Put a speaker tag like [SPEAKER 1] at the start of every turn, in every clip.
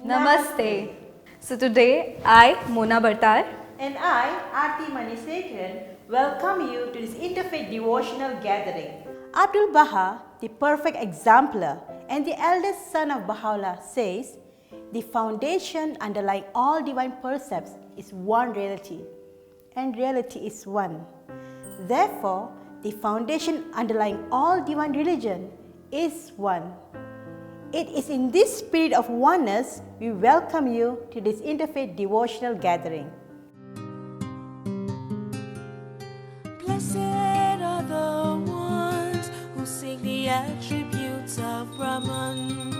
[SPEAKER 1] Namaste. So today I, Mona Bartar,
[SPEAKER 2] And I, Aarti Manisekharan, welcome you to this interfaith devotional gathering. Abdul Baha, the perfect exemplar and the eldest son of Baha'u'llah, says, the foundation underlying all divine precepts is one reality, and reality is one. Therefore, the foundation underlying all divine religion is one. It is in this spirit of oneness we welcome you to this interfaith devotional gathering.
[SPEAKER 3] Blessed are the ones who sing the attributes of Brahman,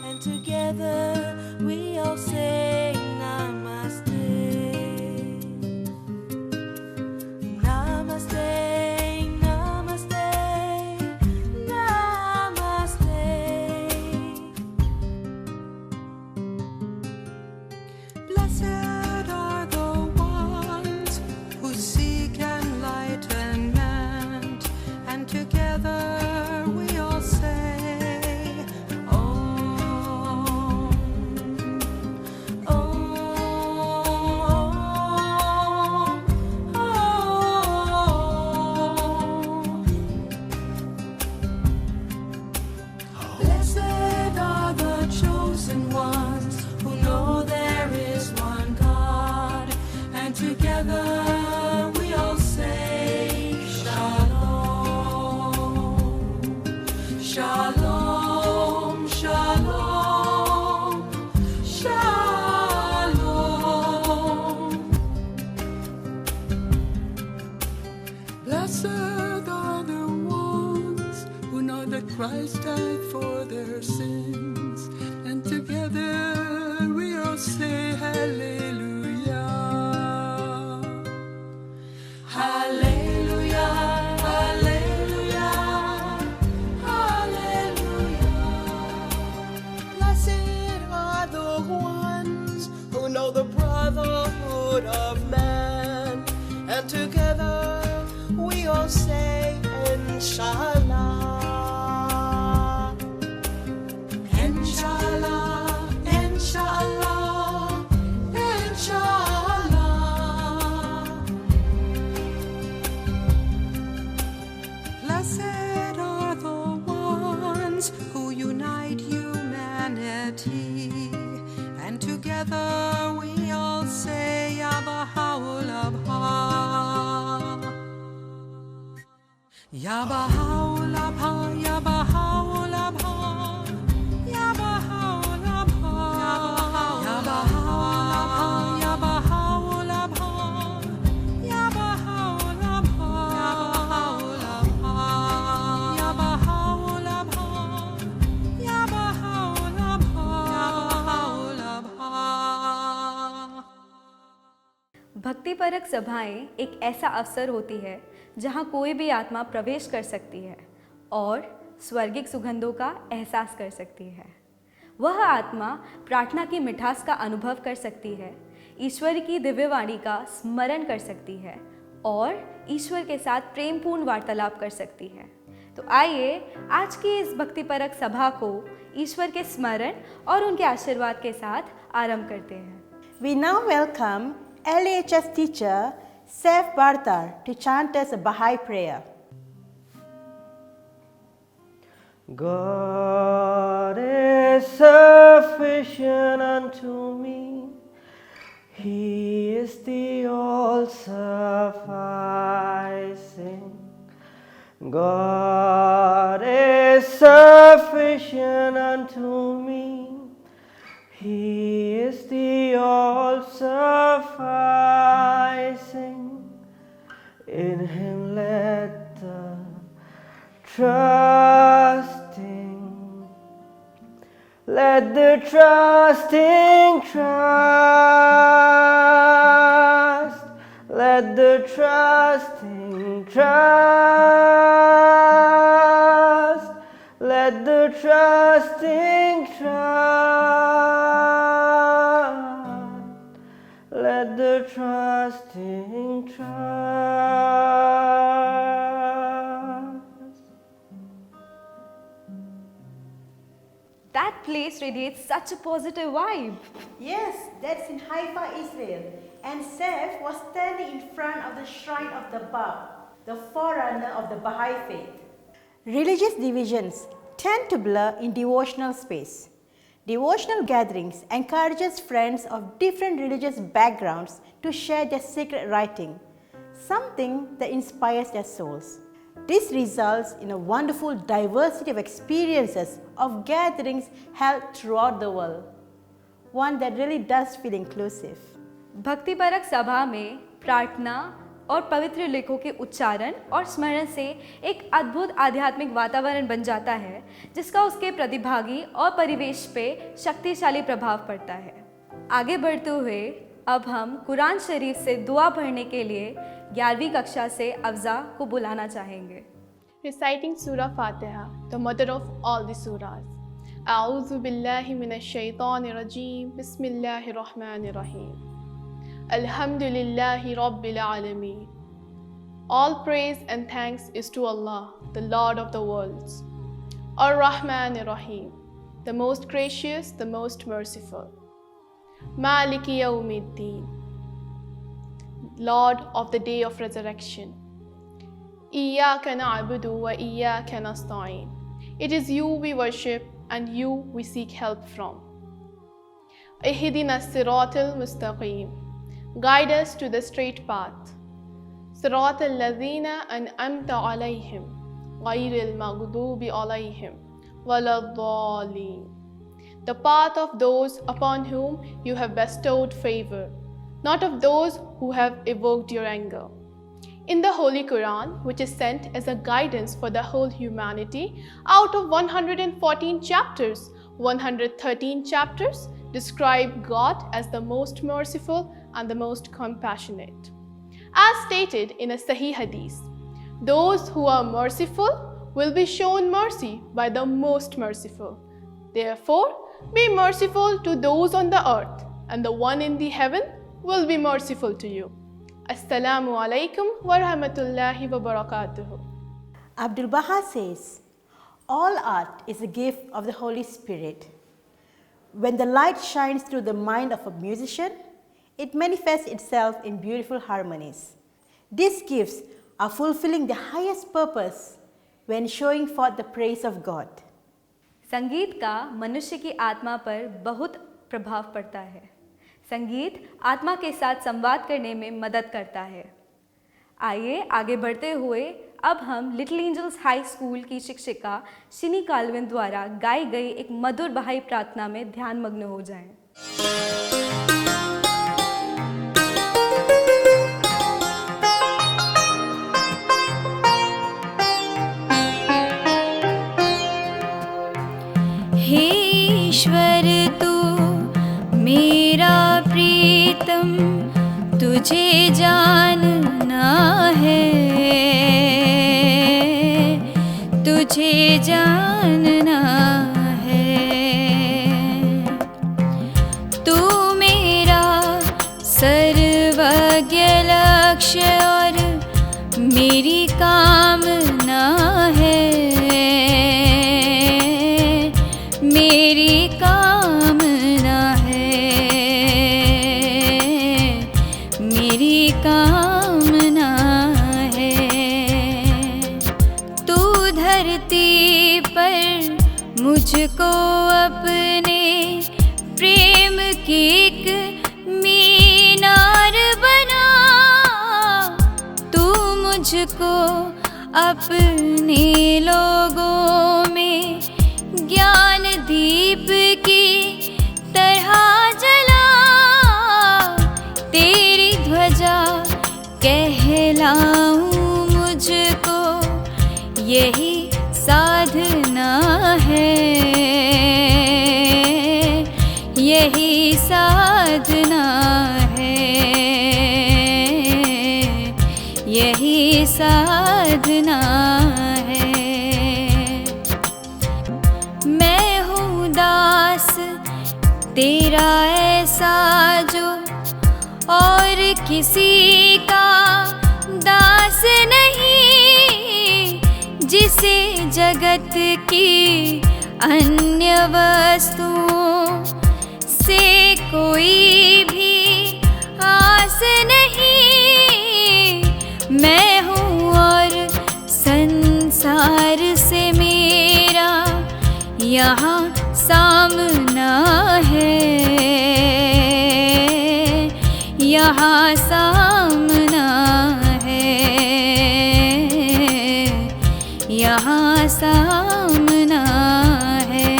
[SPEAKER 3] and together we all sing Namaste. Namaste, Namaste, Namaste.
[SPEAKER 4] Blessed are the ones who seek enlightenment, and together we all say, Om, Om, Om, Om. Blessed are the chosen ones who know there is one God, and together we all say Shalom, Shalom, Shalom, Shalom. Blessed are the ones who know that Christ died for their sins, and together we all say Hallelujah. Hallelujah, Hallelujah, Hallelujah. Blessed are the ones who know the brotherhood of man, and together we all say Inshallah. Inshallah, Inshallah, Inshallah. Blessed are the ones who unite humanity, and together we all say Ya Baha'u'llah, Ya Baha'u'llah, Ya Baha'u'llah, Ya Baha'u'llah, Ya Baha'u'llah, Ya Baha'u'llah, Ya Baha'u'llah, Ya Baha'u'llah, Ya Baha'u'llah.
[SPEAKER 1] भक्ति परक सभाएं एक ऐसा अवसर होती है जहां कोई भी आत्मा प्रवेश कर सकती है और स्वर्गिक सुगंधों का एहसास कर सकती है। वह आत्मा प्रार्थना की मिठास का अनुभव कर सकती है, ईश्वर की दिव्यवाणी का स्मरण कर सकती है और ईश्वर के साथ प्रेमपूर्ण वार्तालाप कर सकती है। तो आइए आज की इस भक्ति परक सभा को ईश्वर के स्मरण और उनके आशीर्वाद के साथ आरंभ करते हैं।
[SPEAKER 2] We now welcome LHS teacher Saif Bartar to chant us a Baha'i prayer.
[SPEAKER 5] God is sufficient unto me. He is the all-sufficing. God is sufficient unto me. He is the all-sufficing. In Him let the trusting, let the trusting trust, let the trusting trust, let the trusting trust, let the trusting trust.
[SPEAKER 1] That place radiates such a positive vibe.
[SPEAKER 2] Yes, that's in Haifa, Israel. And Seth was standing in front of the shrine of the Bab, the forerunner of the Baha'i faith. Religious divisions tend to blur in devotional space. Devotional gatherings encourages friends of different religious backgrounds to share their sacred writing, something that inspires their souls. This results in a wonderful diversity of experiences of gatherings held throughout the world, one that really does feel inclusive.
[SPEAKER 1] भक्तिपरक सभा में प्रार्थना और पवित्र लेखों के उच्चारण और स्मरण से एक अद्भुत आध्यात्मिक वातावरण बन जाता है, जिसका उसके प्रतिभागी और परिवेश पे शक्तिशाली प्रभाव पड़ता है। आगे बढ़ते हुए अब हम कुरान शरीफ से दुआ पढ़ने के लिए 11वीं कक्षा से अफ़ज़ा को बुलाना चाहेंगे।
[SPEAKER 6] Reciting Surah Fatiha, the mother of all the surahs. A'udhu billahi minash shaitanir rajim. Bismillahir rahmanir rahim. Alhamdulillahi rabbil alameen. All praise and thanks is to Allah, the Lord of the worlds. Ar-Rahmanir Rahim, the most gracious, the most merciful. Maliki Yawmiddin, Lord of the day of resurrection. Iyyaka na'budu wa iyyaka nasta'in. It is you we worship and you we seek help from. Ihdina as-siratal mustaqim. Guide us to the straight path. Siratal ladhina an'amta alayhim. Ghayril maghdubi alayhim. Waladdallin. The path of those upon whom you have bestowed favor, not of those who have evoked your anger. In the Holy Quran, which is sent as a guidance for the whole humanity, out of 114 chapters, 113 chapters describe God as the most merciful and the most compassionate. As stated in a Sahih Hadith, those who are merciful will be shown mercy by the most merciful. Therefore, be merciful to those on the earth, and the one in the heaven will be merciful to you. Assalamu alaikum wa rahmatullahi wa barakatuhu.
[SPEAKER 2] Abdul Baha says, all art is a gift of the Holy Spirit. When the light shines through the mind of a musician, it manifests itself in beautiful harmonies. These gifts are fulfilling the highest purpose when showing forth the praise of God.
[SPEAKER 1] संगीत का मनुष्य की आत्मा पर बहुत प्रभाव पड़ता है। संगीत आत्मा के साथ संवाद करने में मदद करता है। आइए आगे बढ़ते हुए अब हम लिटिल एंजल्स हाई स्कूल की शिक्षिका शिनी काल्विन द्वारा गाई गई एक मधुर बहाई प्रार्थना में ध्यान मग्न हो जाएं।
[SPEAKER 7] हे ईश्वर तू मेरा प्रीतम, तुझे जानना है, तुझे जानना है। तू मेरा सर्वज्ञ लक्ष्य और मेरी कामना है, मेरी कामना है, मेरी कामना है। तू धरती पर मुझको अपने प्रेम की एक मीनार बना, तू मुझको अपने लोगों में ज्ञान दीप की तरह जला, तेरी ध्वजा कहलाऊं मुझको, यही साधना है, यही साधना है, यही साधना है। मैं हूँ दास तेरा ऐसा जो और किसी का दास नहीं, जिसे जगत की अन्य वस्तुओं से कोई भी आस नहीं। मैं हूँ और संसार से मेरा यहाँ सामना है, यहाँ सामना है, यहाँ सामना है।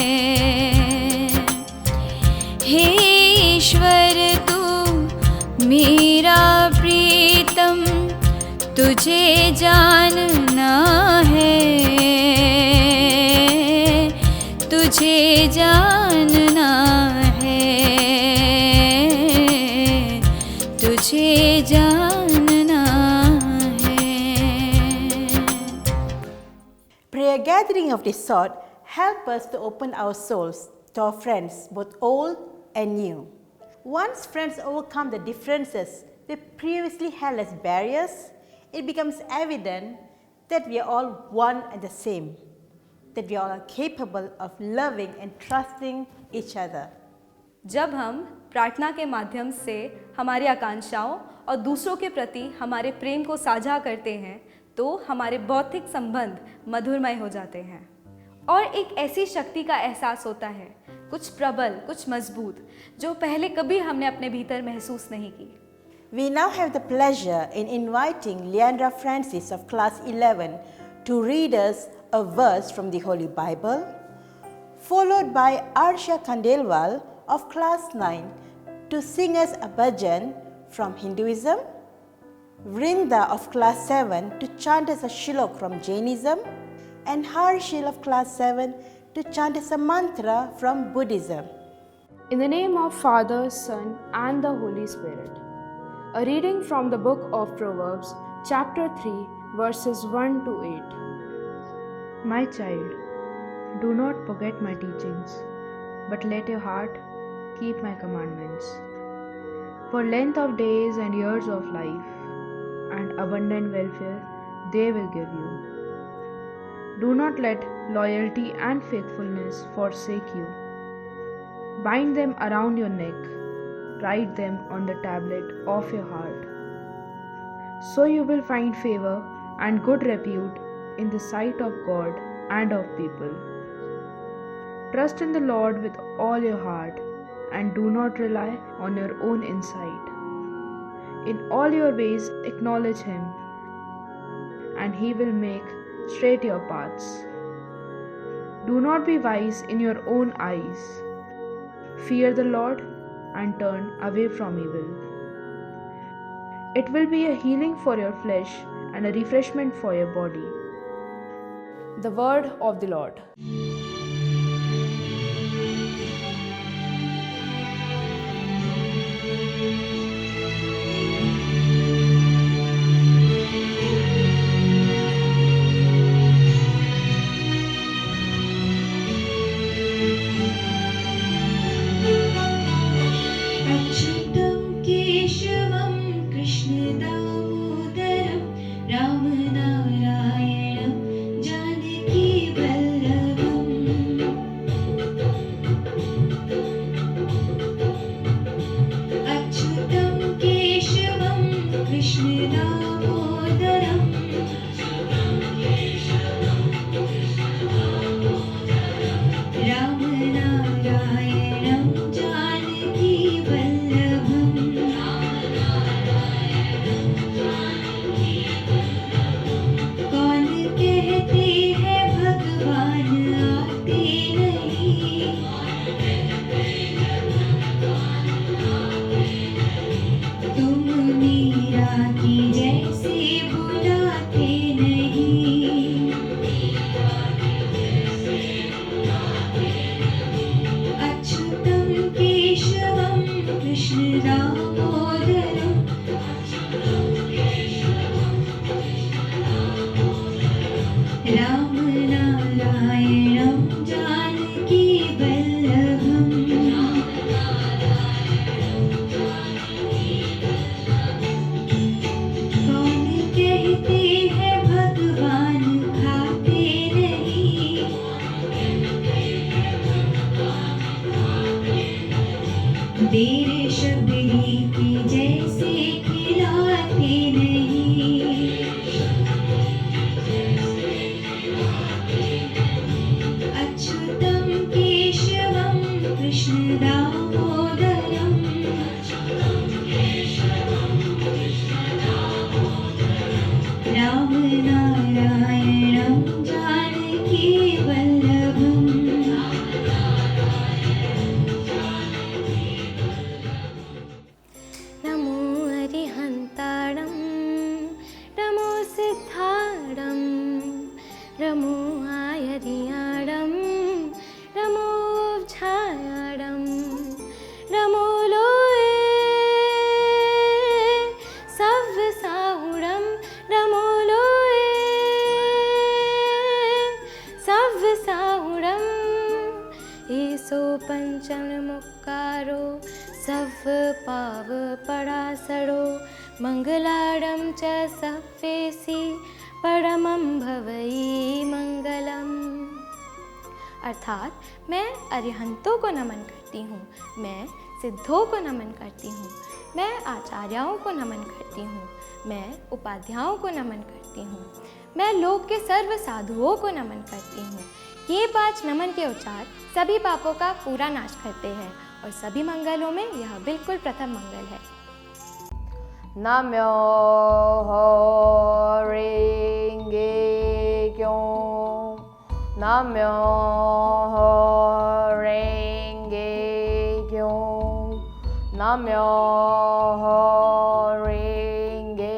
[SPEAKER 7] हे ईश्वर तू मेरा प्रीतम, तुझे जानना है, तुझे जानना है, तुझे जानना है।
[SPEAKER 2] Prayer gathering of this sort help us to open our souls to our friends, both old and new. Once friends overcome the differences they previously held as barriers, it becomes evident that we are all one and the same, that we all are capable of loving and trusting each other.
[SPEAKER 1] जब हम प्रार्थना के माध्यम से हमारी आकांक्षाओं और दूसरों के प्रति हमारे प्रेम को साझा करते हैं तो हमारे बौद्धिक संबंध मधुरमय हो जाते हैं और एक ऐसी शक्ति का एहसास होता है, कुछ प्रबल, कुछ मजबूत, जो पहले कभी हमने अपने भीतर महसूस नहीं की।
[SPEAKER 2] We now have the pleasure in inviting Leandra Francis of class 11 to read us a verse from the Holy Bible, followed by Arsha Khandelwal of class 9 to sing us a bhajan from Hinduism, Vrinda of class 7 to chant us a shilok from Jainism, and Harshil of class 7 to chant us a mantra from Buddhism.
[SPEAKER 8] In the name of Father, Son, and the Holy Spirit. A reading from the book of Proverbs, chapter 3, verses 1 to 8.
[SPEAKER 9] My child, do not forget my teachings, but let your heart keep my commandments. For length of days and years of life, and abundant welfare they will give you. Do not let loyalty and faithfulness forsake you. Bind them around your neck, write them on the tablet of your heart. So you will find favor and good repute in the sight of God and of people. Trust in the Lord with all your heart and do not rely on your own insight. In all your ways acknowledge Him, and He will make straight your paths. Do not be wise in your own eyes. Fear the Lord and turn away from evil. It will be a healing for your flesh and a refreshment for your body.
[SPEAKER 8] The word of the Lord.
[SPEAKER 3] अच्युतं केशवं कृष्णदामोदरं रामनारायणं जानकीवल्लभम् तेरे शब्द ही के जैसे खिलाते नहीं। अच्युतम केशवम कृष्ण दामोदरम राम नारायणं जानकी वल्लभम्।
[SPEAKER 7] नमो अरिहन्ताणं नमो सिद्धाणं नमो आयर्याणं नमो झायाणं नमो लोये सव्यसाहुणं नमो लोये सव्यसाहुणं ईसो पञ्चममुक्कारो सव पाव परासरो मंगलाडं च सव्येसि परमं भवई मंगलम। अर्थात मैं अरिहंतों को नमन करती हूँ, मैं सिद्धों को नमन करती हूँ, मैं आचार्यों को नमन करती हूँ, मैं उपाध्यायों को नमन करती हूँ, मैं लोक के सर्व साधुओं को नमन करती हूँ। ये 5 नमन के उच्चार सभी पापों का पूरा नाश करते हैं और सभी मंगलों में यह बिल्कुल प्रथम मंगल है।
[SPEAKER 10] नमो रेंगे नमो रेंगे नमो रेंगे।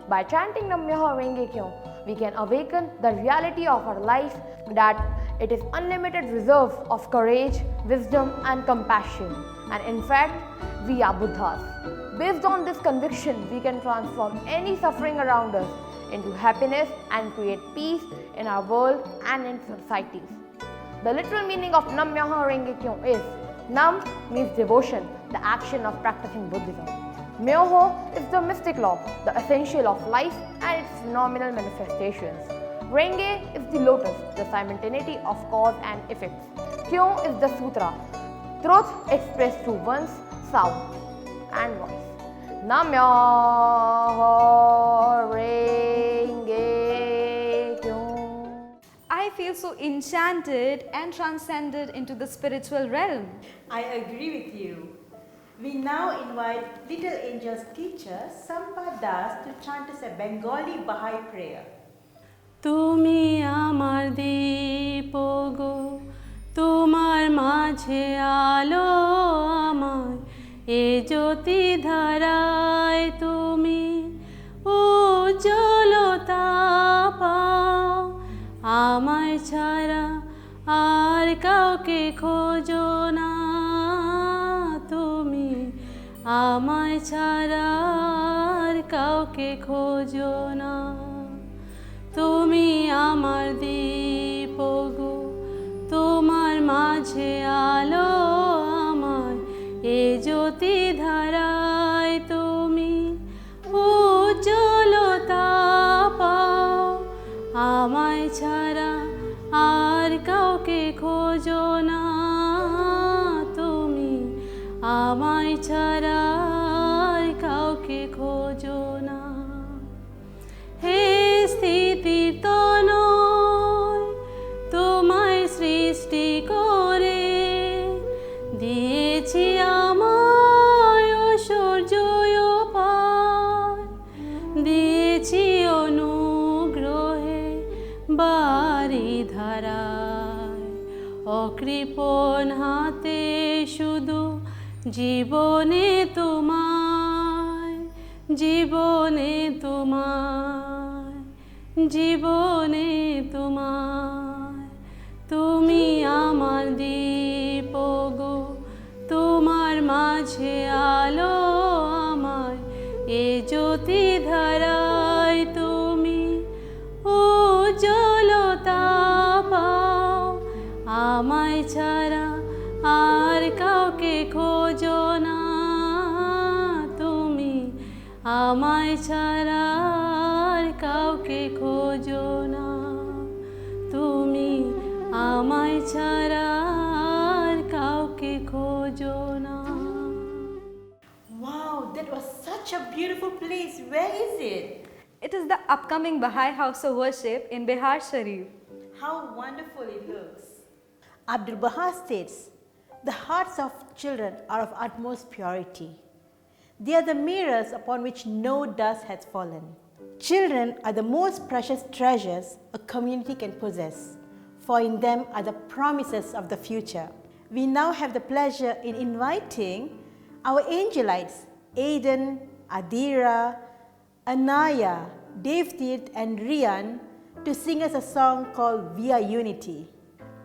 [SPEAKER 10] By chanting Namyoho Renge Kyo, we can awaken the reality of our life, that it is unlimited reserve of courage, wisdom and compassion. And in fact, we are Buddhas. Based on this conviction, we can transform any suffering around us into happiness and create peace in our world and in societies. The literal meaning of Namyoho Renge Kyo is, Nam means devotion, the action of practicing Buddhism. Myoho is the mystic law, the essential of life and its phenomenal manifestations. Renge is the lotus, the simultaneity of cause and effects. Kyo is the sutra, truth expressed through one's sound and voice. Namyoho Renge Kyo.
[SPEAKER 1] I feel so enchanted and transcended into the spiritual realm.
[SPEAKER 2] I agree with you. We now invite Little Angel's teacher Sampa Das to chant us a Bengali Baha'i prayer.
[SPEAKER 11] তুমি আমার দীপ গো, তোমার মাঝে আলো আমায়, এ জ্যোতি ধারায় তুমি উজ্জ্বলতা পাও। আমায় ছাড়া আর কাউকে খোঁজো না তুমি, আমায় ছাড়া আর কাউকে খোঁজো না। তুমি আমার দীপ গো, তোমার মাঝে আলো আমায়, এ জ্যোতি ধারায় তুমি উজ্জ্বলতা পাও। আমায় ছাড়া আর কাউকে খোঁজো না তুমি, আমায় ছাড়া আর কাউকে খোঁজো না। হে স্থিতির তনয়, তোমায় সৃষ্টি করে দিয়েছি আমায় ঐশ্বর্য পার, দিয়েছি অনুগ্রহে বাড়ি ধারায়, অকৃপণ হাতে শুধু জীবনে তোমায়, জীবনে তোমায়, জীবনে তোমায়। তুমি আমার দীপ গো, তোমার মাঝে আলো আমায়, এ জ্যোতি ধারায় তুমি উজ্জ্বলতা পাও। আমায় ছাড়া আর কাউকে খোঁজো না তুমি, আমায় ছাড়া আর কাউকে খোঁজো না তুমি, আমায় ছাড়া আর কাউকে খোঁজো
[SPEAKER 2] such a beautiful place. Where is it?
[SPEAKER 1] It is the upcoming Baha'i House of Worship in Bihar Sharif.
[SPEAKER 2] How wonderful it looks. Abdul Baha states, the hearts of children are of utmost purity. They are the mirrors upon which no dust has fallen. Children are the most precious treasures a community can possess, for in them are the promises of the future. We now have the pleasure in inviting our angelites, Aiden, Adira, Anaya, Devtit and Rian to sing us a song called We Are Unity.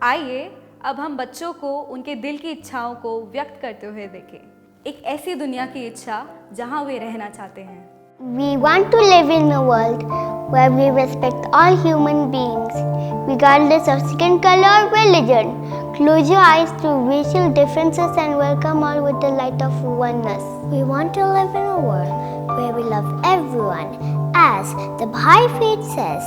[SPEAKER 1] आइए अब हम बच्चों को उनके दिल की इच्छाओं को व्यक्त करते हुए देखें, एक ऐसी दुनिया की इच्छा जहां वे रहना चाहते हैं।
[SPEAKER 12] We want to live in a world where we respect all human beings, regardless of skin color or religion. Close your eyes to racial differences and welcome all with the light of oneness. We want to live in a world where we love everyone. As the Baha'i faith says,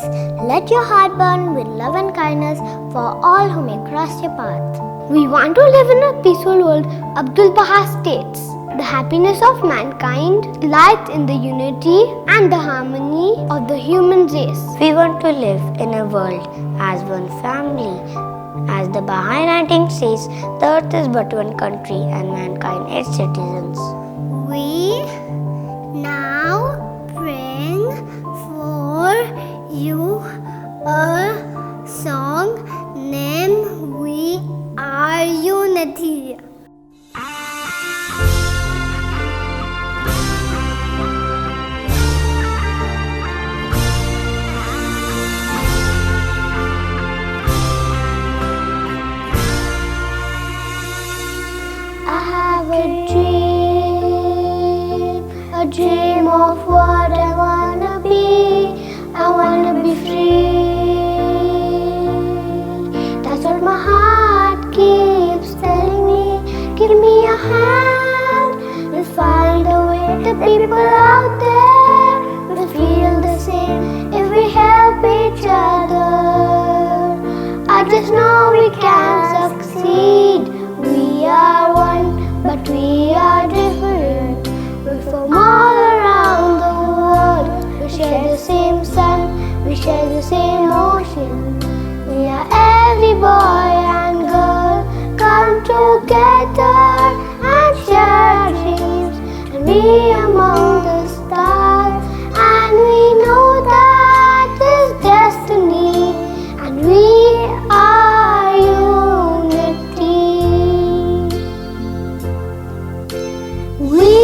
[SPEAKER 12] let your heart burn with love and kindness for all who may cross your path. We want to live in a peaceful world, Abdul Baha states. The happiness of mankind lies in the unity and the harmony of the human race. We want to live in a world as one family. As the Baha'i writing says, the earth is but one country and mankind its citizens. We now bring for you a song named We Are Unity. A dream of what I wanna be. I wanna be free. That's what my heart keeps telling me. Give me a hand. We'll find a way. The people out there will feel the same if we help each other. I just know we can succeed. We are one, but we are different. We're from all around the world. We share the same sun, we share the same ocean. We are every boy and girl come together and share dreams and be among the stars. And we know that is destiny, and we are unity. We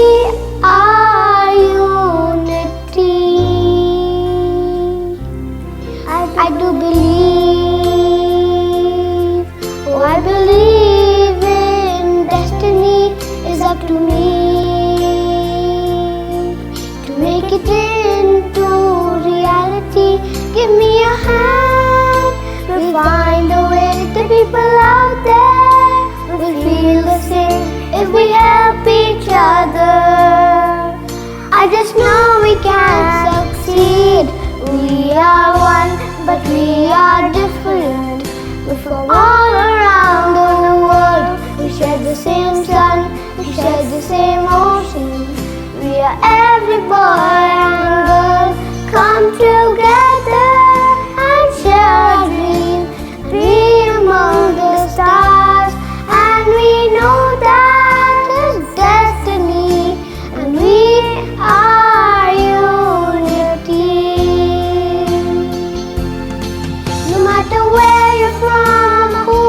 [SPEAKER 12] are unity. I do believe, oh I believe in destiny. Is up to me to make it into reality. Give me a hand, we'll find a way. The people out there will feel the same if we help each other. I just know we can succeed. We are one, but we are different. We're from all around the world. We share the same sun, we share the same ocean. We are every boy and girl come together and share dreams. Be among the stars, and we know that is destiny, and we are unity. No matter where you're from, who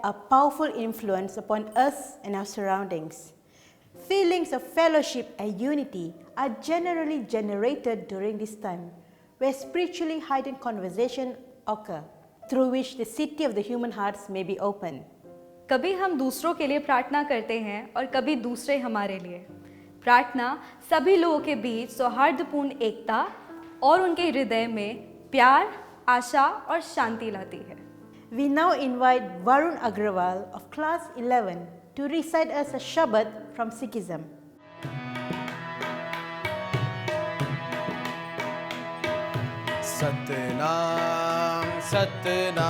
[SPEAKER 2] a powerful influence upon us and our surroundings. Feelings of fellowship and unity are generally generated during this time, where spiritually heightened conversation occur, through which the city of the human hearts may be opened.
[SPEAKER 1] कभी हम दूसरों के लिए प्रार्थना करते हैं और कभी दूसरे हमारे लिए। प्रार्थना सभी लोगों के बीच सौहार्दपूर्ण एकता और उनके हृदय में प्यार, आशा और शांति लाती है।
[SPEAKER 2] We now invite Varun Agrawal of class 11 to recite us a Shabad from Sikhism.
[SPEAKER 13] Satnam, Satnam,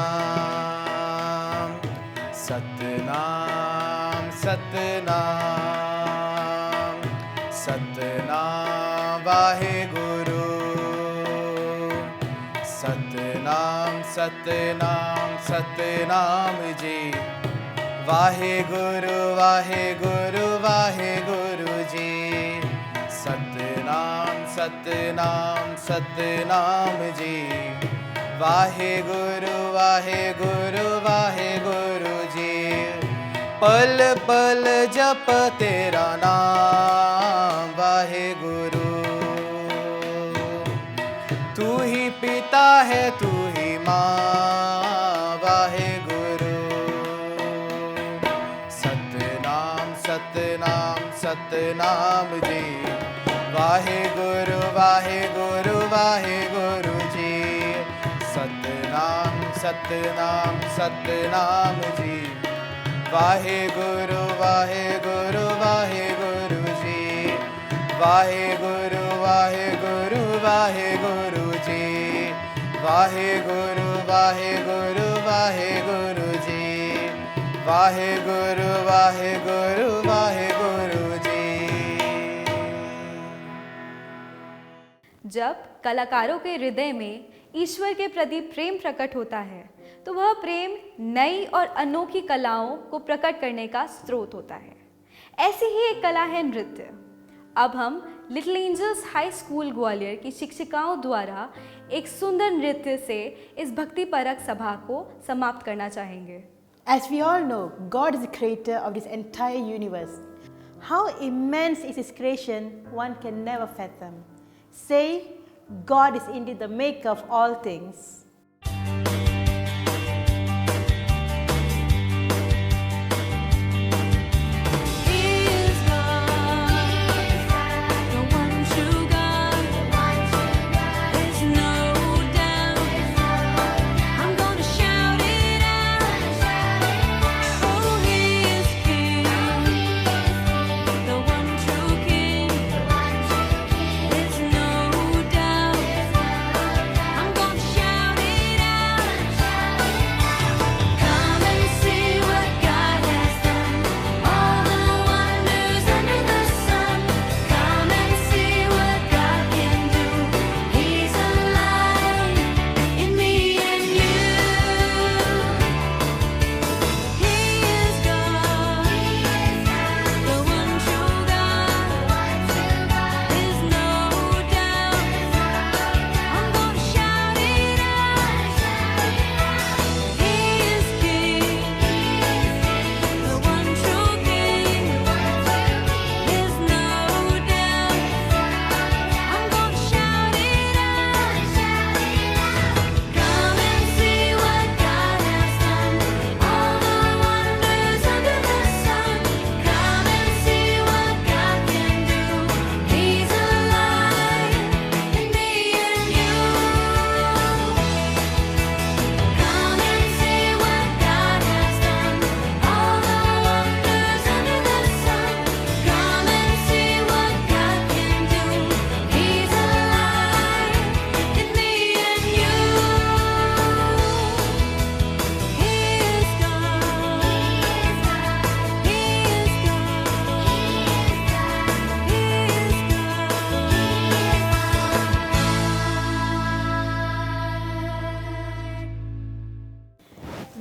[SPEAKER 13] Satnam, Satnam, Satnam, Vaheguru. Satnam, Satnam, Satnam ji. Vaheguru, Vaheguru, Vaheguru ji. Satnam, Satnam, Satnam ji. Vaheguru, Vaheguru, Vaheguru ji. पल पल जप तेरा नाम वाहेगुरु। तू ही पिता है तू ही माँ वाहेगुरु। सतनाम सतनाम सतनाम जी। वाहेगुरु वाहेगुरु वाहेगुरु जी। सतनाम सतनाम सतनाम जी। वाहेगुरु वाहेगुरु वाहेगुरु जी। वाहेगुरु वाहेगुरु वाहेगुरु जी। वाहेगुरु वाहेगुरु वाहेगुरु जी। वाहेगुरु वाहेगुरु वाहेगुरु जी।
[SPEAKER 1] जब कलाकारों के हृदय में ईश्वर के प्रति प्रेम प्रकट होता है तो वह प्रेम नई और अनोखी कलाओं को प्रकट करने का स्रोत होता है। ऐसी ही एक कला है नृत्य। अब हम little angels high school Gwalior की शिक्षिकाओं द्वारा एक सुंदर नृत्य से इस भक्ति परक सभा को समाप्त करना चाहेंगे।
[SPEAKER 2] As we all know, God is the creator of this entire universe. How immense is His creation, one can never fathom. Say, God is indeed the maker of all things.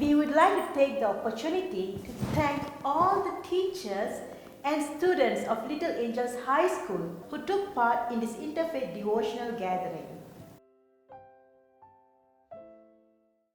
[SPEAKER 2] We would like to take the opportunity to thank all the teachers and students of Little Angels High School who took part in this interfaith devotional gathering.